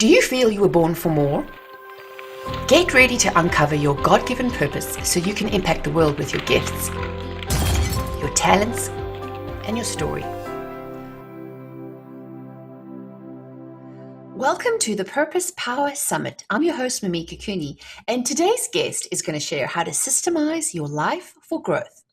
Do you feel you were born for more? Get ready to uncover your God-given purpose so you can impact the world with your gifts, your talents, and your story. Welcome to the Purpose Power Summit. I'm your host, Mimika Cooney, and today's guest is going to share how to systemize your life for growth.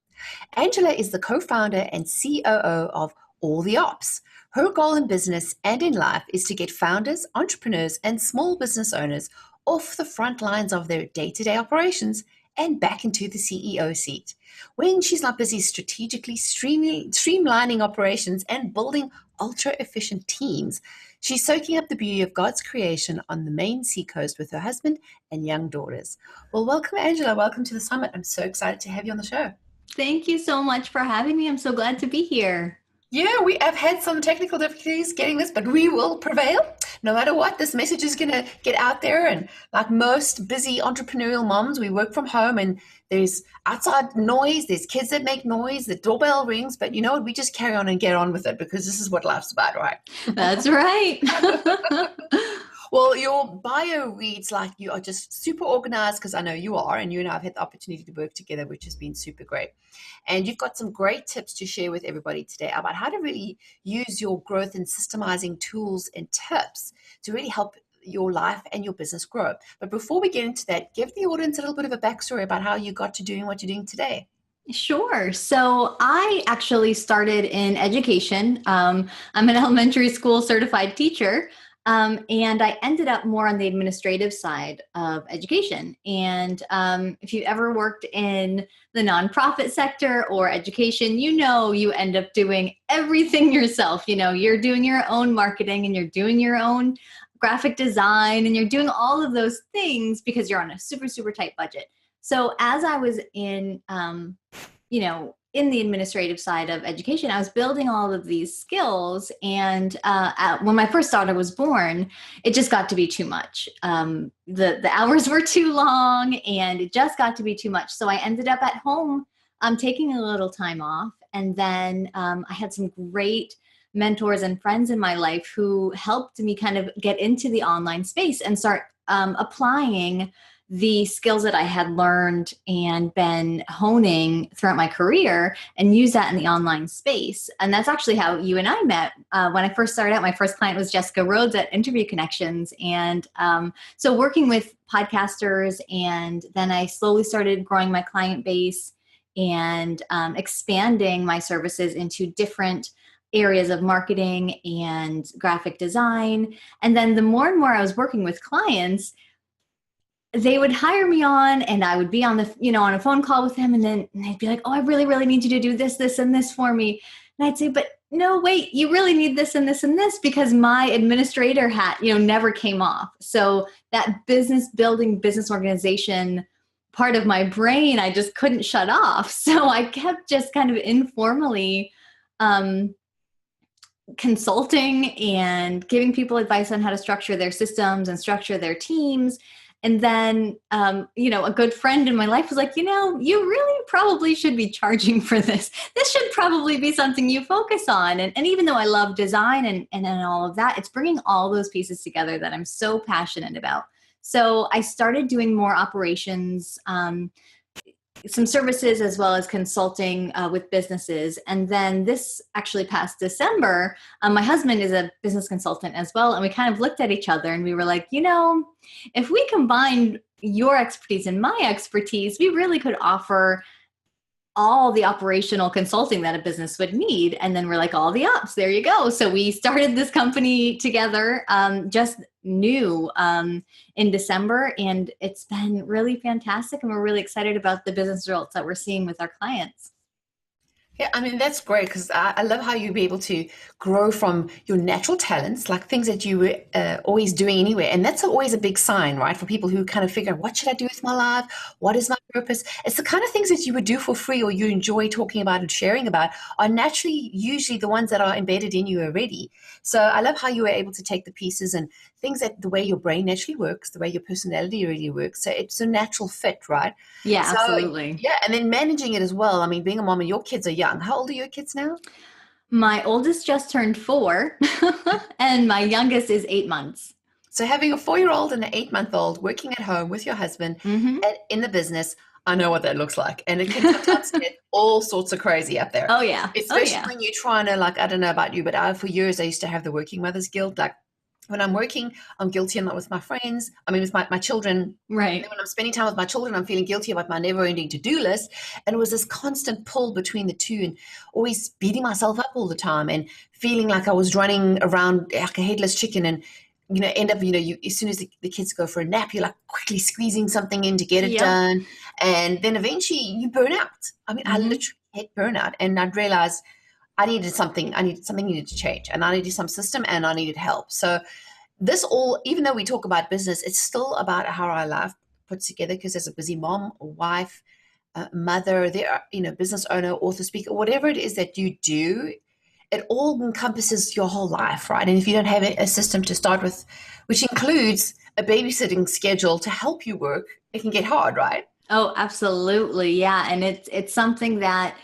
Angela is the co-founder and COO of All the Ops. Her goal in business and in life is to get founders, entrepreneurs, and small business owners off the front lines of their day-to-day operations and back into the CEO seat. When she's not busy strategically streamlining operations and building ultra-efficient teams, she's soaking up the beauty of God's creation on the Maine seacoast with her husband and young daughters. Well, welcome, Angela. Welcome to the summit. I'm so excited to have you on the show. Thank you so much for having me. I'm so glad to be here. Yeah, we have had some technical difficulties getting this, but we will prevail. No matter what, this message is going to get out there. And like most busy entrepreneurial moms, we work from home and there's outside noise, there's kids that make noise, the doorbell rings, but you know what? We just carry on and get on with it because this is what life's about, right? That's right. Well, your bio reads like you are just super organized, because I know you are, and you and I have had the opportunity to work together, which has been super great. And you've got some great tips to share with everybody today about how to really use your growth and systemizing tools and tips to really help your life and your business grow. But before we get into that, give the audience a little bit of a backstory about how you got to doing what you're doing today. Sure. So I actually started in education. I'm an elementary school certified teacher. And I ended up more on the administrative side of education. And if you ever worked in the nonprofit sector or education, you end up doing everything yourself. You're doing your own marketing and you're doing your own graphic design and you're doing all of those things because you're on a super, super tight budget. So as I was in the administrative side of education, I was building all of these skills. And when my first daughter was born, it just got to be too much. The hours were too long and it just got to be too much. So I ended up at home taking a little time off. And then I had some great mentors and friends in my life who helped me kind of get into the online space and start applying the skills that I had learned and been honing throughout my career and use that in the online space. And that's actually how you and I met. When I first started out, my first client was Jessica Rhodes at Interview Connections. And so working with podcasters, and then I slowly started growing my client base and expanding my services into different areas of marketing and graphic design. And then the more and more I was working with clients, they would hire me on and I would be on on a phone call with them. And then they'd be like, oh, I really, really need you to do this, this, and this for me. And I'd say, but no, wait, you really need this and this and this, because my administrator hat, never came off. So that business building, business organization part of my brain, I just couldn't shut off. So I kept just kind of informally consulting and giving people advice on how to structure their systems and structure their teams. And then, a good friend in my life was like, you really probably should be charging for this. This should probably be something you focus on. And even though I love design and all of that, it's bringing all those pieces together that I'm so passionate about. So I started doing more operations, some services, as well as consulting with businesses. And then this actually past December, my husband is a business consultant as well. And we kind of looked at each other and we were like, if we combined your expertise and my expertise, we really could offer all the operational consulting that a business would need. And then we're like, all the ops, there you go. So we started this company together, just new in December, and it's been really fantastic. And we're really excited about the business results that we're seeing with our clients. Yeah, I mean, that's great, because I love how you'll be able to grow from your natural talents, like things that you were always doing anyway. And that's always a big sign, right? For people who kind of figure, what should I do with my life? What is my purpose? It's the kind of things that you would do for free or you enjoy talking about and sharing about are naturally usually the ones that are embedded in you already. So I love how you were able to take the pieces and things that the way your brain naturally works, the way your personality really works. So it's a natural fit, right? Yeah, So, absolutely. yeah, and then managing it as well. I mean, being a mom and your kids are young. How old are your kids now? My oldest just turned 4 and my youngest is 8 months. So having a 4-year-old and an 8-month-old working at home with your husband Mm-hmm. and in the business, I know what that looks like. And it can sometimes get all sorts of crazy up there. Oh yeah. Oh Especially yeah. when you're trying to, like, I don't know about you, but for years I used to have the working mother's guilt. Like, when I'm working, I'm guilty. I'm not with my friends. I mean, with my children. And then Right. when I'm spending time with my children, I'm feeling guilty about my never-ending to-do list. And it was this constant pull between the two, and always beating myself up all the time and feeling like I was running around like a headless chicken. And end up, as soon as the kids go for a nap, you're like quickly squeezing something in to get it Yep. done. And then eventually you burn out. I mean, I Mm-hmm. literally hit burnout, and I'd realized something needed to change, and I needed some system, and I needed help. So this all, even though we talk about business, it's still about how our life puts together, because as a busy mom or wife, mother, there are, business owner, author, speaker, whatever it is that you do, it all encompasses your whole life, right? And if you don't have a system to start with, which includes a babysitting schedule to help you work, it can get hard, right? Oh, absolutely. Yeah. And it's something that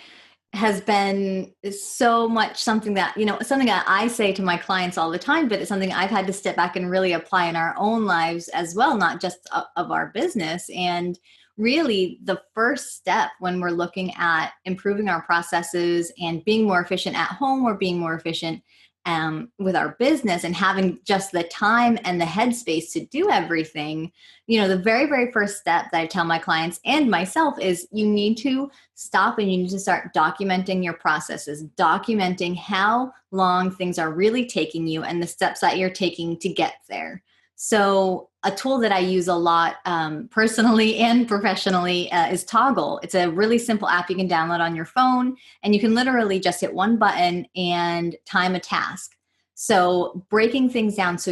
has been so much something that, something that I say to my clients all the time, but it's something I've had to step back and really apply in our own lives as well, not just of our business. And really the first step when we're looking at improving our processes and being more efficient at home or being more efficient with our business and having just the time and the headspace to do everything, the very, very first step that I tell my clients and myself is you need to stop and you need to start documenting your processes, documenting how long things are really taking you and the steps that you're taking to get there. So a tool that I use a lot personally and professionally is Toggle. It's a really simple app you can download on your phone, and you can literally just hit one button and time a task. So breaking things down so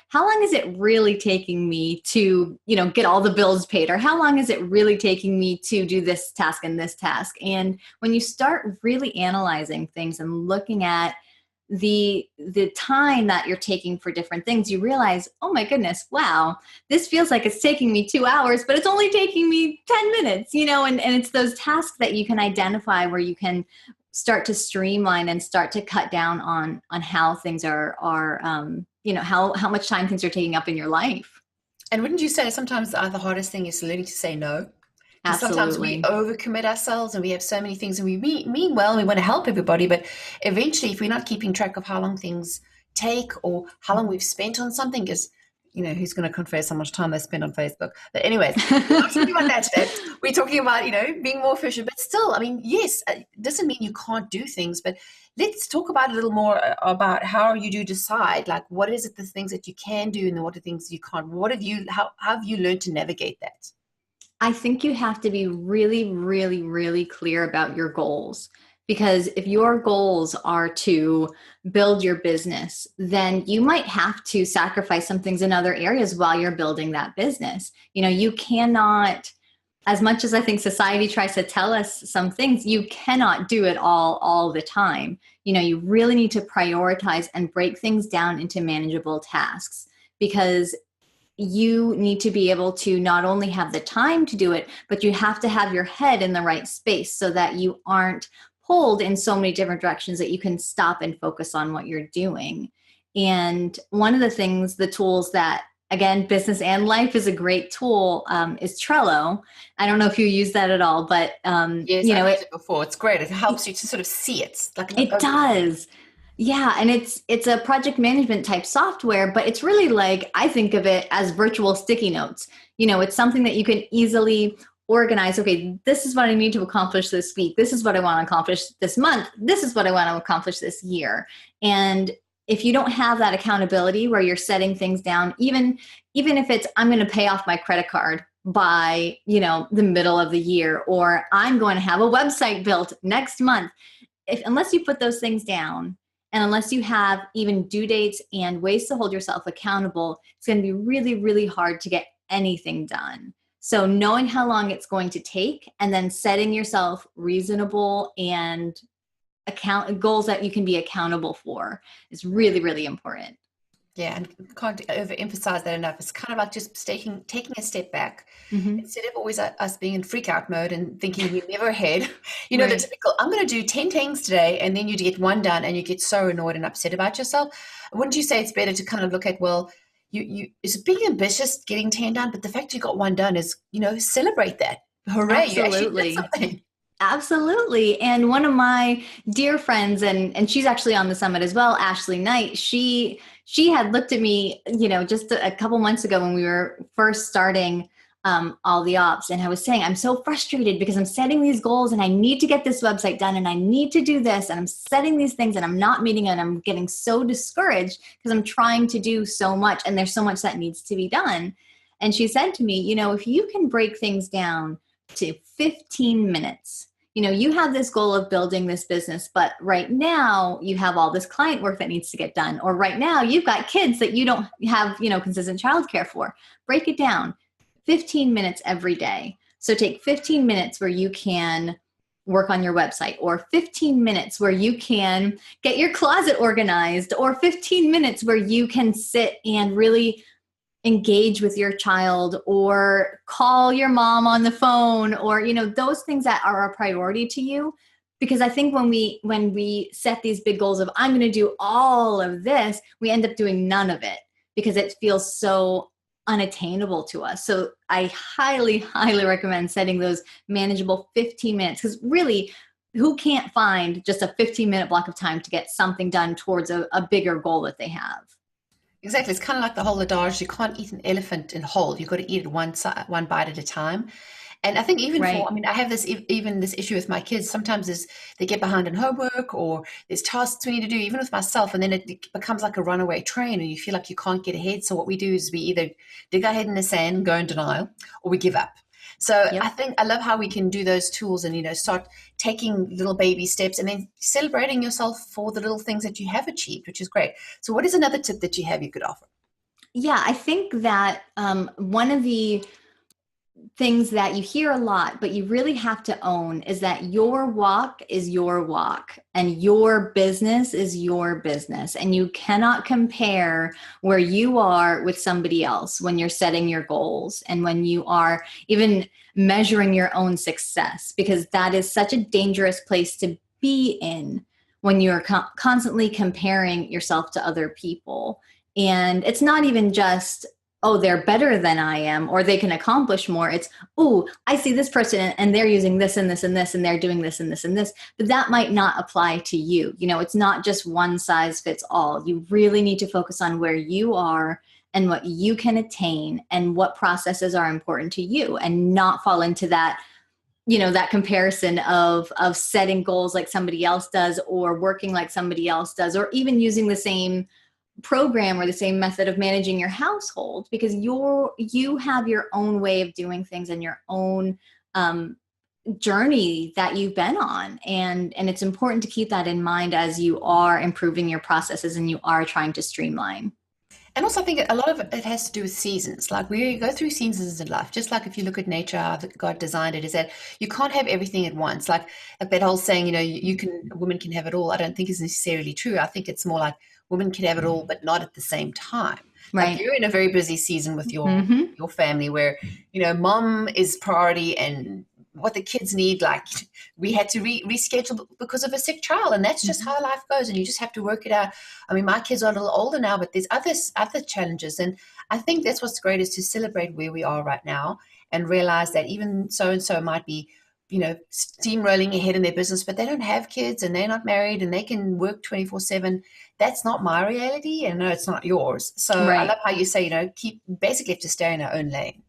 how long is it really taking me to, get all the bills paid, or how long is it really taking me to do this task and this task? And when you start really analyzing things and looking at the time that you're taking for different things, you realize, oh my goodness, wow, this feels like it's taking me 2 hours, but it's only taking me 10 minutes, and it's those tasks that you can identify where you can start to streamline and start to cut down on how things are how much time things are taking up in your life. And wouldn't you say sometimes the hardest thing is learning to say no? Because sometimes we Absolutely. overcommit ourselves, and we have so many things, and we mean well, and we want to help everybody, but eventually, if we're not keeping track of how long things take or how long we've spent on something, because who's going to confess how much time they spend on Facebook? But anyways, we're not talking about that today. We're talking about being more efficient. But still, I mean, yes, it doesn't mean you can't do things, but let's talk about a little more about how you do decide, like, what is it, the things that you can do, and what are things you can't. How have you learned to navigate that? I think you have to be really, really, really clear about your goals. Because if your goals are to build your business, then you might have to sacrifice some things in other areas while you're building that business. You cannot, as much as I think society tries to tell us some things, you cannot do it all the time. You really need to prioritize and break things down into manageable tasks, because you need to be able to not only have the time to do it, but you have to have your head in the right space so that you aren't pulled in so many different directions, that you can stop and focus on what you're doing. And one of the things, the tools that, again, business and life is a great tool, is Trello. I don't know if you use that at all, but Yes, I've used it before. It's great. It helps you to sort of see it. Like it does. Yeah, and it's a project management type software, but it's really like, I think of it as virtual sticky notes. It's something that you can easily organize. Okay, this is what I need to accomplish this week. This is what I want to accomplish this month. This is what I want to accomplish this year. And if you don't have that accountability where you're setting things down, even if it's, I'm going to pay off my credit card by, the middle of the year, or I'm going to have a website built next month. Unless you put those things down, and unless you have even due dates and ways to hold yourself accountable, it's going to be really, really hard to get anything done. So knowing how long it's going to take, and then setting yourself reasonable and goals that you can be accountable for is really, really important. Yeah, and can't overemphasize that enough. It's kind of like just taking a step back, Mm-hmm. instead of always us being in freak out mode and thinking we're never ahead. The Right. typical, I'm going to do 10 things today, and then you get one done and you get so annoyed and upset about yourself. Wouldn't you say it's better to kind of look at, well, you it's being ambitious, getting 10 done, but the fact you got one done is, celebrate that. Hooray, you actually did Absolutely. something. Absolutely. And one of my dear friends, and she's actually on the summit as well, Ashley Knight, she had looked at me, just a couple months ago when we were first starting all the ops. And I was saying, I'm so frustrated because I'm setting these goals and I need to get this website done and I need to do this. And I'm setting these things and I'm not meeting it. And I'm getting so discouraged because I'm trying to do so much and there's so much that needs to be done. And she said to me, if you can break things down to 15 minutes, you have this goal of building this business, but right now you have all this client work that needs to get done. Or right now you've got kids that you don't have, consistent childcare for. Break it down 15 minutes every day. So take 15 minutes where you can work on your website, or 15 minutes where you can get your closet organized, or 15 minutes where you can sit and really engage with your child, or call your mom on the phone, or those things that are a priority to you. Because I think when we set these big goals of I'm going to do all of this, we end up doing none of it because it feels so unattainable to us. So I highly, highly recommend setting those manageable 15 minutes, because really, who can't find just a 15-minute block of time to get something done towards a bigger goal that they have? Exactly. It's kind of like the whole adage, you can't eat an elephant in whole. You've got to eat it one bite at a time. And I think Right. I have this even this issue with my kids. Sometimes they get behind in homework, or there's tasks we need to do, even with myself, and then it becomes like a runaway train, and you feel like you can't get ahead. So what we do is we either dig our head in the sand, go in denial, or we give up. So I Yep. think I love how we can do those tools and start taking little baby steps and then celebrating yourself for the little things that you have achieved, which is great. So what is another tip that you could offer? Yeah, I think that one of the things that you hear a lot, but you really have to own, is that your walk is your walk and your business is your business. And you cannot compare where you are with somebody else when you're setting your goals and when you are even measuring your own success, because that is such a dangerous place to be in when you're constantly comparing yourself to other people. And it's not even just, oh, they're better than I am, or they can accomplish more. It's, oh, I see this person and they're using this and this and this, and they're doing this and this and this, but that might not apply to you. It's not just one size fits all. You really need to focus on where you are and what you can attain and what processes are important to you, and not fall into that, that comparison of setting goals like somebody else does, or working like somebody else does, or even using the same program or the same method of managing your household, because you have your own way of doing things and your own journey that you've been on, and it's important to keep that in mind as you are improving your processes and you are trying to streamline. And also, I think a lot of it has to do with seasons. Like we go through seasons in life, just like if you look at nature, how God designed it, is that you can't have everything at once. Like that whole saying, a woman can have it all. I don't think is necessarily true. I think it's more like women can have it all, but not at the same time. Like Right. you're in a very busy season with Mm-hmm. your family, where mom is priority and what the kids need. Like we had to reschedule because of a sick child, and that's just Mm-hmm. how life goes, and you just have to work it out. I mean, my kids are a little older now, but there's other challenges, and I think that's what's great, is to celebrate where we are right now and realize that even so and so might be steamrolling ahead in their business, but they don't have kids and they're not married and they can work 24/7. That's not my reality, and no, it's not yours. So I Right. love how you say, keep basically have to stay in our own lane.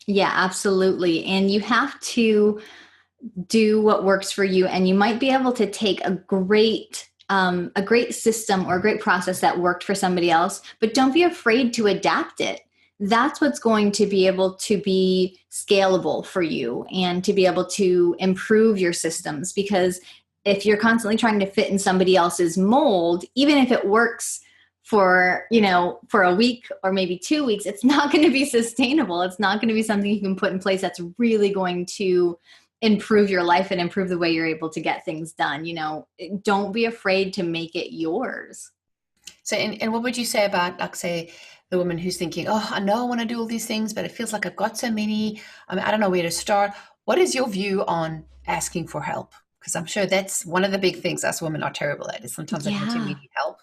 Yeah, absolutely. And you have to do what works for you, and you might be able to take a great system or a great process that worked for somebody else, but don't be afraid to adapt it. That's what's going to be able to be scalable for you and to be able to improve your systems. Because if you're constantly trying to fit in somebody else's mold, even if it works for a week or maybe 2 weeks, it's not going to be sustainable. It's not going to be something you can put in place that's really going to improve your life and improve the way you're able to get things done. Don't be afraid to make it yours. So, and what would you say about, like, say, the woman who's thinking, oh, I know I want to do all these things, but it feels like I've got so many. I mean, I don't know where to start. What is your view on asking for help? Because I'm sure that's one of the big things us women are terrible at, is sometimes admitting we Yeah. need help.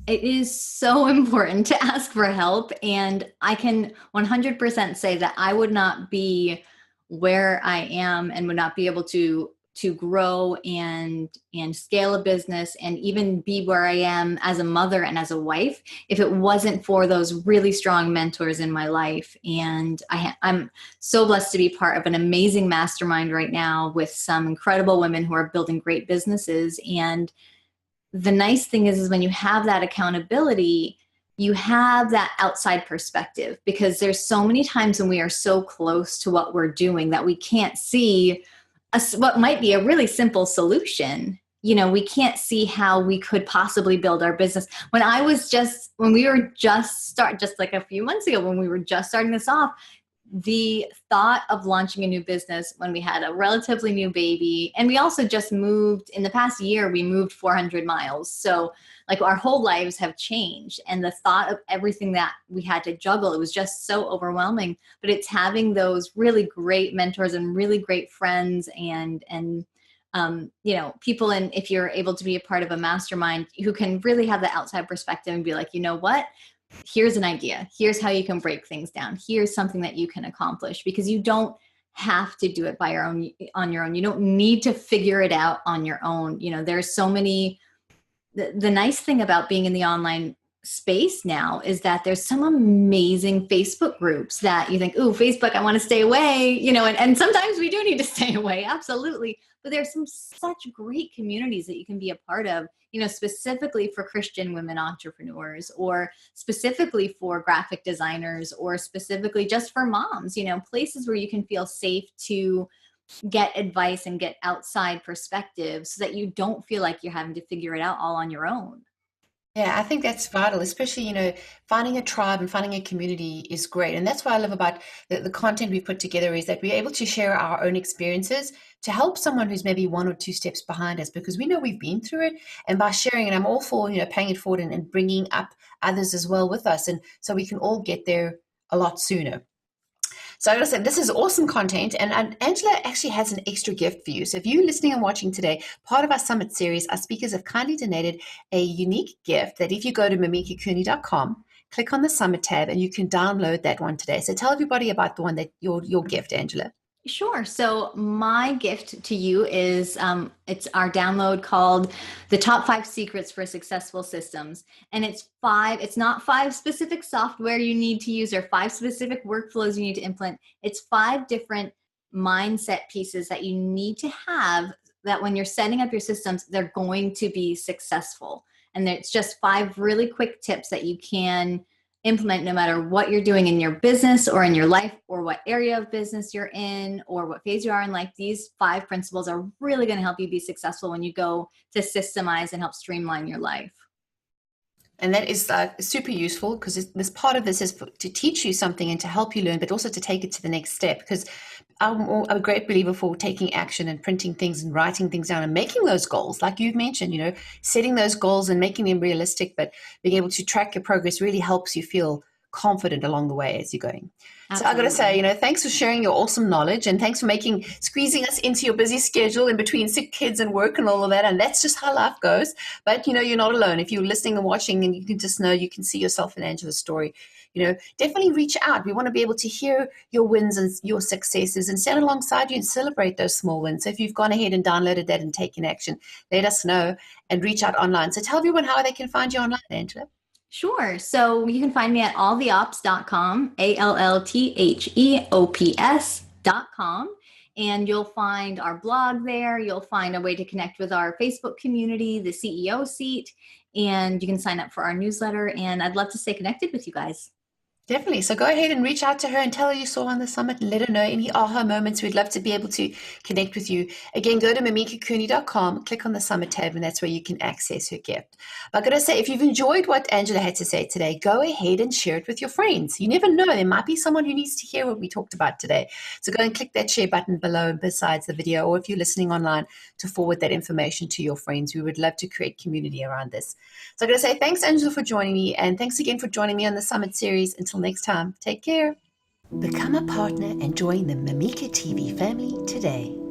It is so important to ask for help. And I can 100% say that I would not be where I am and would not be able to grow and scale a business and even be where I am as a mother and as a wife if it wasn't for those really strong mentors in my life. And I'm so blessed to be part of an amazing mastermind right now with some incredible women who are building great businesses. And the nice thing is when you have that accountability, you have that outside perspective, because there's so many times when we are so close to what we're doing that we can't see what might be a really simple solution. We can't see how we could possibly build our business. When we were just like a few months ago, when we were just starting this off, the thought of launching a new business when we had a relatively new baby, and we also just moved in the past year, we moved 400 miles. So like our whole lives have changed, and the thought of everything that we had to juggle, it was just so overwhelming. But it's having those really great mentors and really great friends and people, and if you're able to be a part of a mastermind who can really have the outside perspective and be like, you know what, here's an idea. Here's how you can break things down. Here's something that you can accomplish, because you don't have to do it on your own. You don't need to figure it out on your own. There's so many, the nice thing about being in the online space now is that there's some amazing Facebook groups that you think, ooh, Facebook, I want to stay away, and sometimes we do need to stay away. Absolutely. But there's some such great communities that you can be a part of, specifically for Christian women entrepreneurs, or specifically for graphic designers, or specifically just for moms, places where you can feel safe to get advice and get outside perspective so that you don't feel like you're having to figure it out all on your own. Yeah, I think that's vital, especially, finding a tribe and finding a community is great. And that's what I love about the content we put together, is that we're able to share our own experiences to help someone who's maybe one or two steps behind us, because we know we've been through it. And by sharing it, I'm all for, paying it forward and bringing up others as well with us. And so we can all get there a lot sooner. So I gotta say, this is awesome content. And Angela actually has an extra gift for you. So if you're listening and watching today, part of our summit series, our speakers have kindly donated a unique gift that if you go to mimikacooney.com, click on the summit tab, and you can download that one today. So tell everybody about the one that your gift, Angela. Sure. So my gift to you is it's our download called The Top 5 Secrets for Successful Systems. And it's not 5 specific software you need to use or 5 specific workflows you need to implement. It's 5 different mindset pieces that you need to have, that when you're setting up your systems, they're going to be successful. And it's just 5 really quick tips that you can implement no matter what you're doing in your business or in your life, or what area of business you're in, or what phase you are in life. These 5 principles are really going to help you be successful when you go to systemize and help streamline your life. And that is super useful, because this part of this is to teach you something and to help you learn, but also to take it to the next step. Because I'm a great believer for taking action and printing things and writing things down and making those goals, like you've mentioned, setting those goals and making them realistic, but being able to track your progress really helps you feel confident along the way as you're going. Absolutely. So I got to say, thanks for sharing your awesome knowledge, and thanks for squeezing us into your busy schedule in between sick kids and work and all of that. And that's just how life goes. But, you're not alone. If you're listening and watching, and you can just know you can see yourself in Angela's story, definitely reach out. We want to be able to hear your wins and your successes and stand alongside you and celebrate those small wins. So if you've gone ahead and downloaded that and taken action, let us know and reach out online. So tell everyone how they can find you online, Angela. Sure. So you can find me at alltheops.com, ALLTHEOPS.com. And you'll find our blog there. You'll find a way to connect with our Facebook community, the CEO seat, and you can sign up for our newsletter. And I'd love to stay connected with you guys. Definitely. So go ahead and reach out to her and tell her you saw on the summit, and let her know any aha moments. We'd love to be able to connect with you. Again, go to mimikacooney.com, click on the summit tab, and that's where you can access her gift. But I've got to say, if you've enjoyed what Angela had to say today, go ahead and share it with your friends. You never know, there might be someone who needs to hear what we talked about today. So go and click that share button below and besides the video, or if you're listening online, to forward that information to your friends. We would love to create community around this. So I'm going to say thanks, Angela, for joining me, and thanks again for joining me on the summit series. Until next time, take care. Become a partner and join the Mimika TV family today.